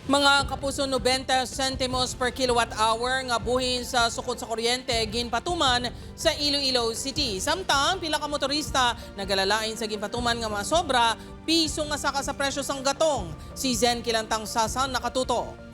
Mga kapuso, 90 centimos per kilowatt hour nga buhin sa sukod sa kuryente ginpatuman sa Iloilo City. Samtang pila ka motorista nagalalain sa ginpatuman nga masobra piso nga saka sa presyo sang gatong. Si Zen Kilantang Sasan nakatuto.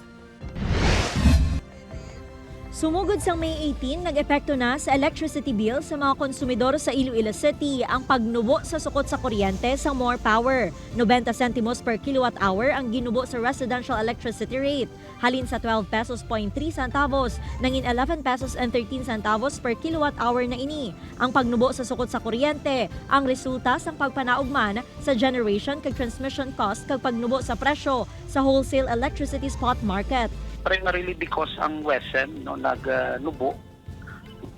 Sumugod sa May 18, nag-epekto na sa electricity bill sa mga konsumidor sa Iloilo City ang pagnubo sa sukot sa kuryente sa More Power. 90 centimos per kilowatt hour ang ginubo sa residential electricity rate. Halin sa 12 pesos 0.3 centavos, nangin 11 pesos and 13 centavos per kilowatt hour na ini. Ang pagnubo sa sukot sa kuryente ang resulta sa pagpanaugman sa generation kag transmission cost kag pagnubo sa presyo sa wholesale electricity spot market. Primarily because ang WESM nagnubo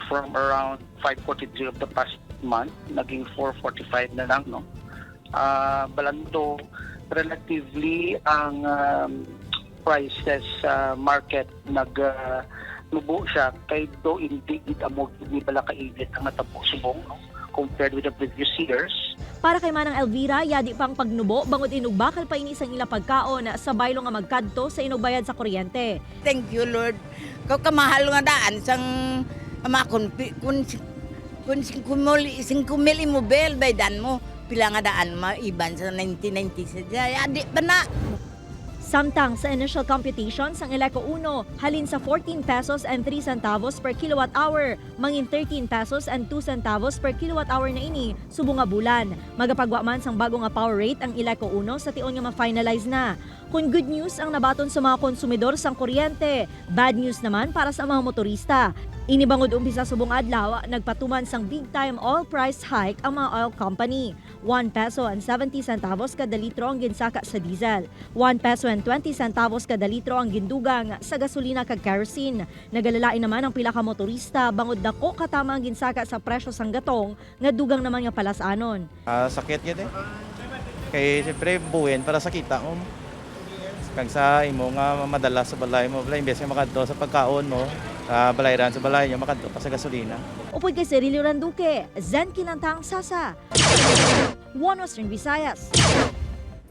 from around 543 of the past month, naging 445 na lang. Balando, relatively ang prices sa market nagnubo siya kay do hindi amog ni bala kainit ang natabo subong compared with the previous years. Para kay Manang Elvira, yadi pang pagnubo bangod inugbakal pa ini sang ila pagkaon sa baylo nga magkadto sa inugbayad sa kuryente. Thank you, Lord. Kau kamahal nga daan sang amakon kun 5,000 mo bel baydan mo pila nga daan maiban sa 1990 sa adi pa na. Samtang sa initial computations ang Eleco 1 halin sa 14 pesos and 3 centavos per kilowatt hour, mangin 13 pesos and 2 centavos per kilowatt hour na ini subong nga bulan. Magapagwa man sang bago nga power rate ang Eleco 1 sa tion nga ma-finalize na. Kung good news ang nabaton sa mga konsumidor sang kuryente, bad news naman para sa mga motorista. Inibangod umpisa subong adlaw, nagpatuman sang big time oil price hike ang mga oil company. 1 peso and 70 centavos kada litro ang ginsaka sa diesel. 1 peso and 20 centavos kada litro ang gindugang sa gasolina kag kerosene. Nagalalain naman ang pila ka motorista bangod dako katama ang ginsaka sa presyo sang gatong nga dugang naman nga palasanon. Sakit yun Kay siyempre buhin para sa kita mo. Kag sa imo nga madala sa balay mo, imbes nga makadto sa pagkaon mo, balayran sa balay nyo, makadto pa sa gasolina. Upod kay Cirilio Randuque, Zen Kilantang Sasa, One Western Visayas.